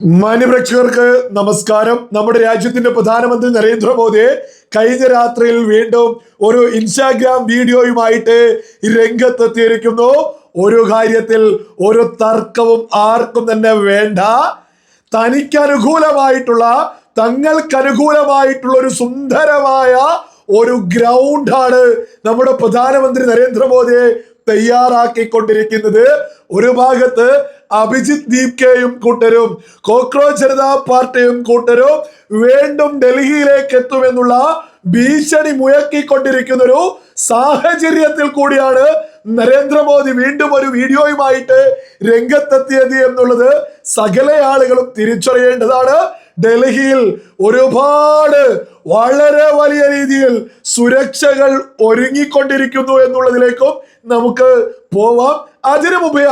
മാന്യപ്രേക്ഷകർക്ക് നമസ്കാരം. നമ്മുടെ രാജ്യത്തിന്റെ പ്രധാനമന്ത്രി നരേന്ദ്രമോദി കഴിഞ്ഞ രാത്രിയിൽ വീണ്ടും ഒരു ഇൻസ്റ്റാഗ്രാം വീഡിയോയുമായിട്ട് രംഗത്തെത്തിയിരിക്കുന്നു. ഒരു കാര്യത്തിൽ ഒരു തർക്കവും ആർക്കും തന്നെ വേണ്ട. തനിക്കനുകൂലമായിട്ടുള്ള തങ്ങൾക്കനുകൂലമായിട്ടുള്ള ഒരു സുന്ദരമായ ഒരു ഗ്രൗണ്ടാണ് നമ്മുടെ പ്രധാനമന്ത്രി നരേന്ദ്രമോദിയെ തയ്യാറാക്കിക്കൊണ്ടിരിക്കുന്നത്. ഒരു ഭാഗത്ത് അഭിജിത് ദീപ്കയും കൂട്ടരും കോക്രോച്ച് ജനതാ പാർട്ടിയും കൂട്ടരും വീണ്ടും ഡൽഹിയിലേക്ക് എത്തുമെന്നുള്ള ഭീഷണി മുഴക്കിക്കൊണ്ടിരിക്കുന്ന ഒരു സാഹചര്യത്തിൽ കൂടിയാണ് നരേന്ദ്രമോദി വീണ്ടും ഒരു വീഡിയോയുമായിട്ട് രംഗത്തെത്തിയത് എന്നുള്ളത് സകല ആളുകളും തിരിച്ചറിയേണ്ടതാണ്. ഡൽഹിയിൽ ഒരുപാട് വളരെ വലിയ രീതിയിൽ സുരക്ഷകൾ ഒരുങ്ങിക്കൊണ്ടിരിക്കുന്നു എന്നുള്ളതിലേക്കും നമുക്ക് പോവാം. അതിനു മുമ്പേ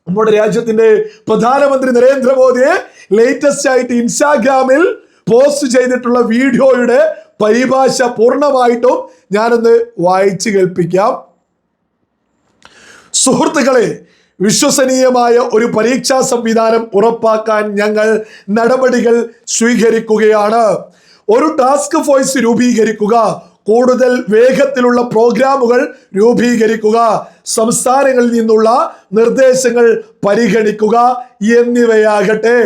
നമ്മുടെ രാജ്യത്തിന്റെ പ്രധാനമന്ത്രി നരേന്ദ്രമോദിയെ ലേറ്റസ്റ്റ് ആയിട്ട് ഇൻസ്റ്റാഗ്രാമിൽ പോസ്റ്റ് ചെയ്തിട്ടുള്ള വീഡിയോയുടെ പരിഭാഷ പൂർണ്ണമായിട്ടും ഞാനൊന്ന് വായിച്ചു കേൾപ്പിക്കാം. സുഹൃത്തുക്കളെ, വിശ്വസനീയമായ ഒരു പരീക്ഷാ സംവിധാനം ഉറപ്പാക്കാൻ ഞങ്ങൾ നടപടികൾ സ്വീകരിക്കുകയാണ്. ഒരു ടാസ്ക് ഫോഴ്സ് രൂപീകരിക്കുക, കൂടുതൽ വേഗത്തിലുള്ള പ്രോഗ്രാമുകൾ രൂപീകരിക്കുക, സംസ്ഥാനങ്ങളിൽ നിന്നുള്ള നിർദ്ദേശങ്ങൾ പരിഗണിക്കുക എന്നിവയാകട്ടെ.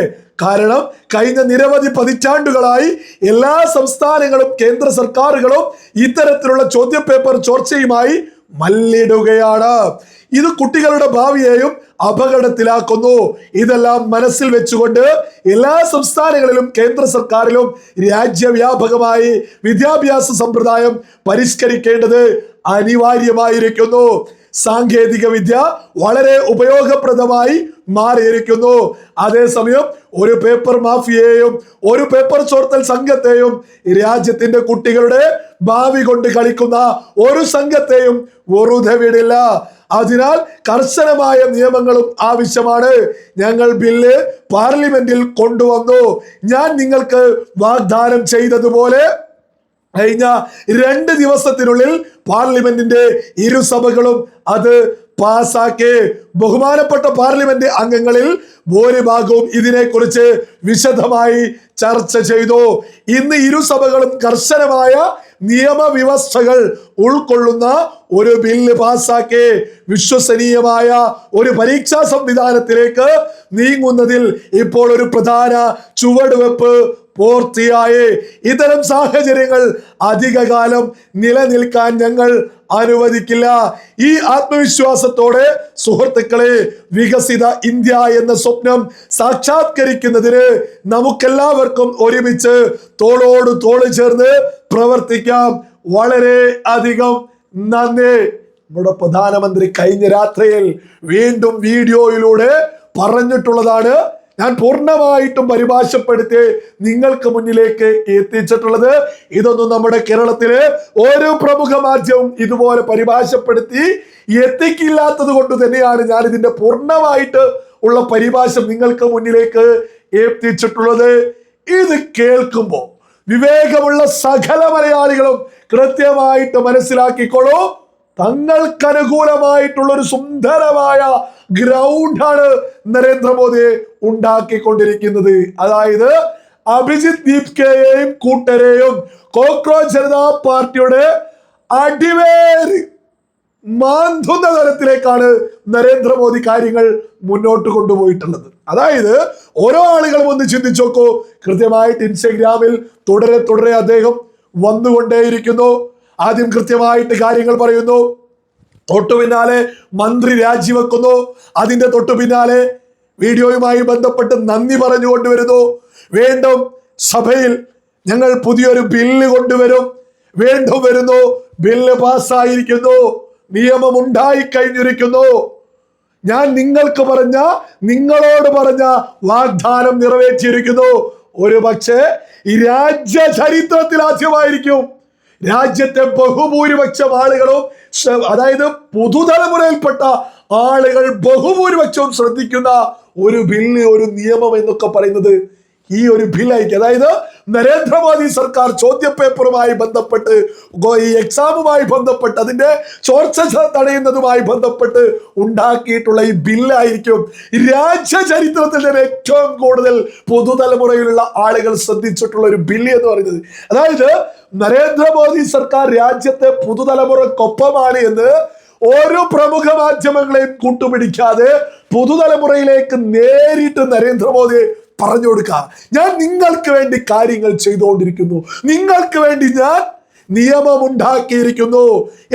കാരണം കഴിഞ്ഞ നിരവധി പതിറ്റാണ്ടുകളായി എല്ലാ സംസ്ഥാനങ്ങളും കേന്ദ്ര സർക്കാരുകളും ഇത്തരത്തിലുള്ള ചോദ്യപേപ്പർ ചോർച്ചയുമായി മല്ലിടുകയാണ്. ഇത് കുട്ടികളുടെ ഭാവിയെയും അപകടത്തിലാക്കുന്നു. ഇതെല്ലാം മനസ്സിൽ വെച്ചുകൊണ്ട് എല്ലാ സംസ്ഥാനങ്ങളിലും കേന്ദ്ര സർക്കാരിലും രാജ്യവ്യാപകമായി വിദ്യാഭ്യാസ സമ്പ്രദായം പരിഷ്കരിക്കേണ്ടത് അനിവാര്യമായിരിക്കുന്നു. സാങ്കേതിക വിദ്യ വളരെ ഉപയോഗപ്രദമായി മാറിയിരിക്കുന്നു. അതേസമയം ഒരു പേപ്പർ മാഫിയയെയും ഒരു പേപ്പർ ചോർത്തൽ സംഘത്തെയും രാജ്യത്തിന്റെ കുട്ടികളുടെ ഭാവി കൊണ്ട് കളിക്കുന്ന ഒരു സംഘത്തെയും വെറുതെ വിടില്ല. അതിനാൽ കർശനമായ നിയമങ്ങളും ആവശ്യമാണ്. ഞങ്ങൾ ബില്ല് പാർലമെന്റിൽ കൊണ്ടുവന്നു. ഞാൻ നിങ്ങൾക്ക് വാഗ്ദാനം ചെയ്തതുപോലെ കഴിഞ്ഞ 2 ദിവസത്തിനുള്ളിൽ പാർലമെന്റിന്റെ ഇരുസഭകളും അത് പാസാക്കി. ബഹുമാനപ്പെട്ട പാർലമെന്റ് അംഗങ്ങളിൽ ഭൂരിഭാഗവും ഇതിനെക്കുറിച്ച് വിശദമായി ചർച്ച ചെയ്തു. ഇന്ന് ഇരുസഭകളും കർശനമായ നിയമവ്യവസ്ഥകൾ ഉൾക്കൊള്ളുന്ന ഒരു ബില്ല് പാസാക്കി വിശ്വസനീയമായ ഒരു പരീക്ഷാ സംവിധാനത്തിലേക്ക് നീങ്ങുന്നതിൽ ഇപ്പോൾ ഒരു പ്രധാന ചുവടുവെപ്പ് പൂർത്തിയായി. ഇത്തരം സാഹചര്യങ്ങൾ അധികകാലം നിലനിൽക്കാൻ ഞങ്ങൾ അനുവദിക്കില്ല. ഈ ആത്മവിശ്വാസത്തോടെ സുഹൃത്തുക്കളെ, വികസിത ഇന്ത്യ എന്ന സ്വപ്നം സാക്ഷാത്കരിക്കുന്നതിന് നമുക്കെല്ലാവർക്കും ഒരുമിച്ച് തോളോട് തോള് ചേർന്ന് പ്രവർത്തിക്കാം. വളരെ അധികം നന്ദി. നമ്മുടെ പ്രധാനമന്ത്രി കഴിഞ്ഞ രാത്രിയിൽ വീണ്ടും വീഡിയോയിലൂടെ പറഞ്ഞിട്ടുള്ളതാണ് ഞാൻ പൂർണ്ണമായിട്ടും പരിഭാഷപ്പെടുത്തി നിങ്ങൾക്ക് മുന്നിലേക്ക് എത്തിച്ചിട്ടുള്ളത്. ഇതൊന്നും നമ്മുടെ കേരളത്തിലെ ഓരോ പ്രമുഖ മാധ്യമവും ഇതുപോലെ പരിഭാഷപ്പെടുത്തി എത്തിക്കില്ലാത്തത് കൊണ്ട് തന്നെയാണ് ഞാൻ ഇതിന്റെ പൂർണ്ണമായിട്ട് ഉള്ള പരിഭാഷ നിങ്ങൾക്ക് മുന്നിലേക്ക് എത്തിച്ചിട്ടുള്ളത്. ഇത് കേൾക്കുമ്പോൾ വിവേകമുള്ള സകല മലയാളികളും കൃത്യമായിട്ട് മനസ്സിലാക്കിക്കോളൂ. തങ്ങൾക്കനുകൂലമായിട്ടുള്ള ഒരു സുന്ദരമായ ഗ്രൗണ്ടാണ് നരേന്ദ്രമോദിയെ ഉണ്ടാക്കിക്കൊണ്ടിരിക്കുന്നത്. അതായത് അഭിജിത് ദീപ്കയെയും കൂട്ടരെയും കോക്രോച്ച് ജനതാ പാർട്ടിയുടെ അടിവേര് മാന്തുന്ന തരത്തിലേക്കാണ് നരേന്ദ്രമോദി കാര്യങ്ങൾ മുന്നോട്ട് കൊണ്ടുപോയിട്ടുള്ളത്. അതായത് ഓരോ ആളുകളും ഒന്ന് ചിന്തിച്ചു നോക്കൂ. കൃത്യമായിട്ട് ഇൻസ്റ്റഗ്രാമിൽ തുടരെ അദ്ദേഹം വന്നുകൊണ്ടേയിരിക്കുന്നു. ആദ്യം കൃത്യമായിട്ട് കാര്യങ്ങൾ പറയുന്നു, തൊട്ടു പിന്നാലെ മന്ത്രി രാജിവെക്കുന്നു, അതിന്റെ തൊട്ടു പിന്നാലെ വീഡിയോയുമായി ബന്ധപ്പെട്ട് നന്ദി പറഞ്ഞുകൊണ്ടുവരുന്നു. വീണ്ടും സഭയിൽ ഞങ്ങൾ പുതിയൊരു ബില്ല് കൊണ്ടുവരും, വീണ്ടും വരുന്നു, ബില്ല് പാസ്സായിരിക്കുന്നു, നിയമം ഉണ്ടായി കഴിഞ്ഞിരിക്കുന്നു. ഞാൻ നിങ്ങളോട് പറഞ്ഞ വാഗ്ദാനം നിറവേറ്റിയിരിക്കുന്നു. ഒരു പക്ഷേ ഈ രാജ്യ ചരിത്രത്തിൽ ആദ്യമായിരിക്കും രാജ്യത്തെ ബഹുഭൂരിപക്ഷം ആളുകളും, അതായത് പുതുതലമുറയിൽപ്പെട്ട ആളുകൾ ബഹുഭൂരിപക്ഷവും ശ്രദ്ധിക്കുന്ന ഒരു ബില്ല്, ഒരു നിയമം എന്നൊക്കെ പറയുന്നത് ഈ ഒരു ബില്ലയക്കുക. അതായത് നരേന്ദ്രമോദി സർക്കാർ ചോദ്യപേപ്പറുമായി ബന്ധപ്പെട്ട്, ഈ എക്സാമുമായി ബന്ധപ്പെട്ട്, അതിന്റെ ചോർച്ച തടയുന്നതുമായി ബന്ധപ്പെട്ട് ഉണ്ടാക്കിയിട്ടുള്ള ഈ ബില്ലായിരിക്കും രാജ്യ ചരിത്രത്തിൽ തന്നെ ഏറ്റവും കൂടുതൽ പുതുതലമുറയിലുള്ള ആളുകൾ ശ്രദ്ധിച്ചിട്ടുള്ള ഒരു ബില്ല് എന്ന് പറയുന്നത്. അതായത് നരേന്ദ്രമോദി സർക്കാർ രാജ്യത്തെ പുതുതലമുറക്കൊപ്പമാണ് എന്ന് ഓരോ പ്രമുഖ മാധ്യമങ്ങളെയും കൂട്ടുപിടിക്കാതെ പുതുതലമുറയിലേക്ക് നേരിട്ട് നരേന്ദ്രമോദി പറഞ്ഞു കൊടുക്കുക. ഞാൻ നിങ്ങൾക്ക് വേണ്ടി കാര്യങ്ങൾ ചെയ്തുകൊണ്ടിരിക്കുന്നു, നിങ്ങൾക്ക് വേണ്ടി ഞാൻ നിയമം ഉണ്ടാക്കിയിരിക്കുന്നു,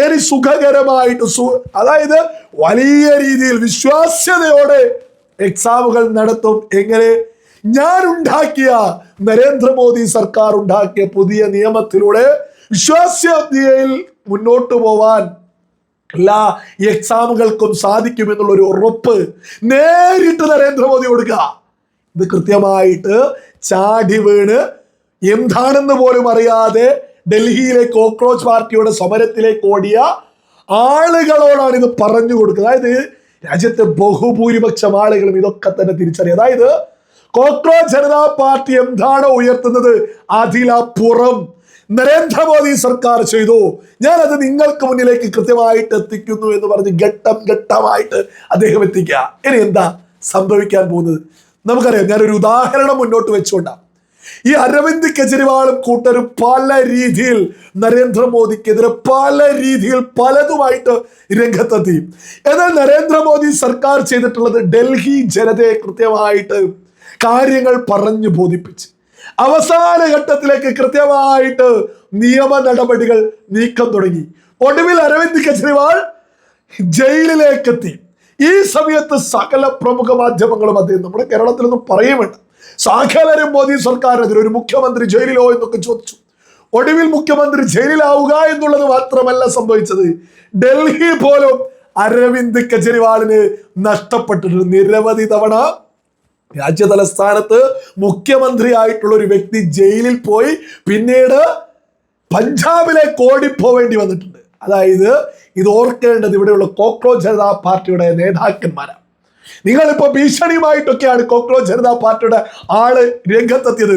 ഇനി സുഖകരമായിട്ട് അതായത് വലിയ രീതിയിൽ വിശ്വാസ്യതയോടെ എക്സാമുകൾ നടത്തും. എങ്ങനെ? ഞാൻ ഉണ്ടാക്കിയ, നരേന്ദ്രമോദി സർക്കാർ ഉണ്ടാക്കിയ പുതിയ നിയമത്തിലൂടെ വിശ്വാസ്യതയിൽ മുന്നോട്ട് പോവാൻ എല്ലാ എക്സാമുകൾക്കും സാധിക്കുമെന്നുള്ള ഒരു ഉറപ്പ് നേരിട്ട് നരേന്ദ്രമോദി കൊടുക്കുക. ഇത് കൃത്യമായിട്ട് ചാടി വീണ് എന്താണെന്ന് പോലും അറിയാതെ ഡൽഹിയിലെ കോക്രോച്ച് പാർട്ടിയുടെ സമരത്തിലേക്ക് ഓടിയ ആളുകളോടാണ് ഇത് പറഞ്ഞു കൊടുക്കുന്നത്. അതായത് രാജ്യത്തെ ബഹുഭൂരിപക്ഷം ആളുകളും ഇതൊക്കെ തന്നെ തിരിച്ചറിയും. അതായത് കോക്രോച്ച് ജനതാ പാർട്ടി എന്താണോ ഉയർത്തുന്നത് അതിലപ്പുറം നരേന്ദ്രമോദി സർക്കാർ ചെയ്തു, ഞാനത് നിങ്ങൾക്ക് മുന്നിലേക്ക് കൃത്യമായിട്ട് എത്തിക്കുന്നു എന്ന് പറഞ്ഞ് ഘട്ടം ഘട്ടമായിട്ട് അദ്ദേഹം എത്തിക്കുക. ഇനി എന്താ സംഭവിക്കാൻ പോകുന്നത് നമുക്കറിയാം. ഞാനൊരു ഉദാഹരണം മുന്നോട്ട് വെച്ചുകൊണ്ടാണ്. ഈ അരവിന്ദ് കെജ്രിവാളും കൂട്ടരും പല രീതിയിൽ നരേന്ദ്രമോദിക്കെതിരെ പല രീതിയിൽ പലതുമായിട്ട് രംഗത്തെത്തി. എന്നാൽ നരേന്ദ്രമോദി സർക്കാർ ചെയ്തിട്ടുള്ളത് ഡൽഹി ജനതയെ കൃത്യമായിട്ട് കാര്യങ്ങൾ പറഞ്ഞു ബോധിപ്പിച്ച് അവസാന ഘട്ടത്തിലേക്ക് കൃത്യമായിട്ട് നിയമ നടപടികൾ നീക്കം തുടങ്ങി. ഒടുവിൽ അരവിന്ദ് കെജ്രിവാൾ ജയിലിലേക്ക് എത്തി. ഈ സമയത്ത് സകല പ്രമുഖ മാധ്യമങ്ങളും അദ്ദേഹം, നമ്മുടെ കേരളത്തിലൊന്നും പറയുന്നുണ്ട്, സകലരും മോദി സർക്കാരിനെതിരെ ഒരു മുഖ്യമന്ത്രി ജയിലിലോ എന്നൊക്കെ ചോദിച്ചു. ഒടുവിൽ മുഖ്യമന്ത്രി ജയിലിലാവുക എന്നുള്ളത് മാത്രമല്ല സംഭവിച്ചത്, ഡൽഹി പോലും അരവിന്ദ് കെജ്രിവാളിന് നഷ്ടപ്പെട്ടിട്ടുണ്ട്. നിരവധി തവണ രാജ്യ തലസ്ഥാനത്ത് മുഖ്യമന്ത്രിയായിട്ടുള്ള ഒരു വ്യക്തി ജയിലിൽ പോയി പിന്നീട് പഞ്ചാബിലേക്ക് ഓടിപ്പോവേണ്ടി വന്നിട്ടുണ്ട്. അതായത് ഇത് ഓർക്കേണ്ടത് ഇവിടെയുള്ള കോക്രോച്ച് ജനതാ പാർട്ടിയുടെ നേതാക്കന്മാരാണ്. നിങ്ങളിപ്പോ ഭീഷണിയുമായിട്ടൊക്കെയാണ് കോക്രോച്ച് ജനതാ പാർട്ടിയുടെ ആള് രംഗത്തെത്തിയത്.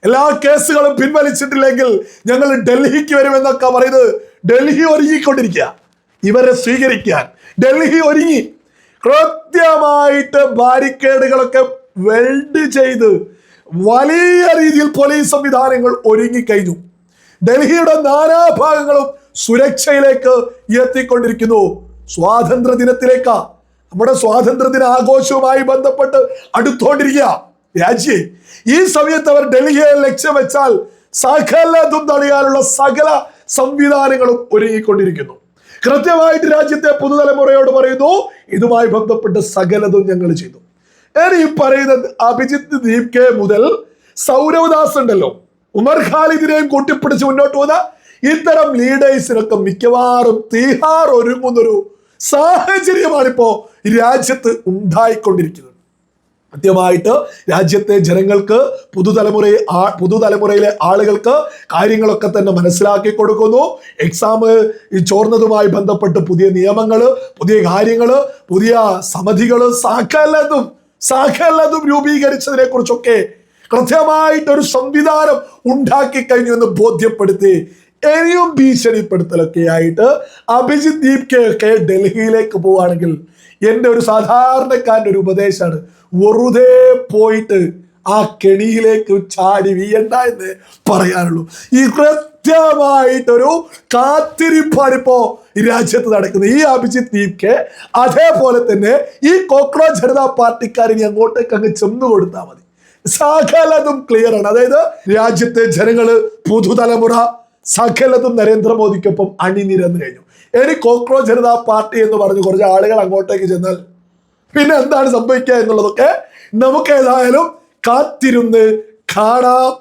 എല്ലാ കേസുകളും പിൻവലിച്ചിട്ടില്ലെങ്കിൽ ഞങ്ങൾ ഡൽഹിക്ക് വരുമെന്നൊക്കെ പറയുന്നത്. ഡൽഹി ഒരുങ്ങിക്കൊണ്ടിരിക്കുക ഇവരെ സ്വീകരിക്കാൻ. ഡൽഹി ഒരുങ്ങി കൃത്യമായിട്ട് ബാരിക്കേഡുകളൊക്കെ വെൽഡ് ചെയ്ത് വലിയ രീതിയിൽ പോലീസ് സംവിധാനങ്ങൾ ഒരുങ്ങിക്കഴിഞ്ഞു. ഡൽഹിയുടെ നാനാഭാഗങ്ങളും സുരക്ഷയിലേക്ക് എത്തിക്കൊണ്ടിരിക്കുന്നു. സ്വാതന്ത്ര്യ ദിനത്തിലേക്കാ, നമ്മുടെ സ്വാതന്ത്ര്യദിന ആഘോഷവുമായി ബന്ധപ്പെട്ട് അടുത്തോണ്ടിരിക്കുക രാജ്യേ. ഈ സമയത്ത് അവർ ഡൽഹിയെ ലക്ഷ്യം വെച്ചാൽ സകലതും തടയാനുള്ള സകല സംവിധാനങ്ങളും ഒരുങ്ങിക്കൊണ്ടിരിക്കുന്നു. കൃത്യമായിട്ട് രാജ്യത്തെ പുതുതലമുറയോട് പറയുന്നു, ഇതുമായി ബന്ധപ്പെട്ട് സകലതും ഞങ്ങൾ ചെയ്തു. ഈ പറയുന്നത് അഭിജിത്ത് ദീപ്കെ മുതൽ സൗരവ് ദാസ് ഉണ്ടല്ലോ, ഉമർ ഖാലിദിനെയും കൂട്ടിപ്പിടിച്ച് മുന്നോട്ട് പോകുന്ന ഇത്തരം ലീഡേഴ്സിനൊക്കെ മിക്കവാറും തീഹാർ ഒരുങ്ങുന്നൊരു സാഹചര്യമാണിപ്പോ രാജ്യത്ത് കൃത്യമായിട്ട് രാജ്യത്തെ ജനങ്ങൾക്ക് പുതുതലമുറയിലെ ആളുകൾക്ക് കാര്യങ്ങളൊക്കെ തന്നെ മനസ്സിലാക്കി കൊടുക്കുന്നു. എക്സാം ചോർന്നതുമായി ബന്ധപ്പെട്ട് പുതിയ നിയമങ്ങള്, പുതിയ കാര്യങ്ങള്, പുതിയ സമിതികള് സകലതും രൂപീകരിച്ചതിനെ കുറിച്ചൊക്കെ കൃത്യമായിട്ടൊരു സംവിധാനം ഉണ്ടാക്കി കഴിഞ്ഞു എന്ന് ബോധ്യപ്പെടുത്തി ഇനിയും ഭീഷണിപ്പെടുത്തലൊക്കെ ആയിട്ട് അഭിജിത്ത് ദീപ്കെയൊക്കെ ഡൽഹിയിലേക്ക് പോവുകയാണെങ്കിൽ എൻ്റെ ഒരു സാധാരണക്കാരൻ്റെ ഒരു ഉപദേശമാണ്, വെറുതെ പോയിട്ട് ആ കെണിയിലേക്ക് ചാടി വീയണ്ട എന്ന് പറയാനുള്ളൂ. ഈ കൃത്യമായിട്ടൊരു കാത്തിരിപ്പാണ് ഇപ്പോ രാജ്യത്ത് നടക്കുന്നത്. ഈ അഭിജിത്ത് ദീപ്കെ അതേപോലെ തന്നെ ഈ കോക്രോച്ച് ജനതാ പാർട്ടിക്കാരനെ അങ്ങോട്ടേക്ക് അങ്ങ് ചെന്നു കൊടുത്താൽ മതി, സകലതും ക്ലിയർ ആണ്. അതായത് രാജ്യത്തെ ജനങ്ങള്, പുതുതലമുറ സകലതും നരേന്ദ്രമോദിക്കൊപ്പം അണിനിരന്നു കഴിഞ്ഞു. ഇനി കോക്രോച്ച് ജനതാ പാർട്ടി എന്ന് പറഞ്ഞ് കുറച്ച് ആളുകൾ അങ്ങോട്ടേക്ക് ചെന്നാൽ പിന്നെ എന്താണ് സംഭവിക്കുക എന്നുള്ളതൊക്കെ നമുക്ക് ഏതായാലും കാത്തിരുന്ന് കാണാം.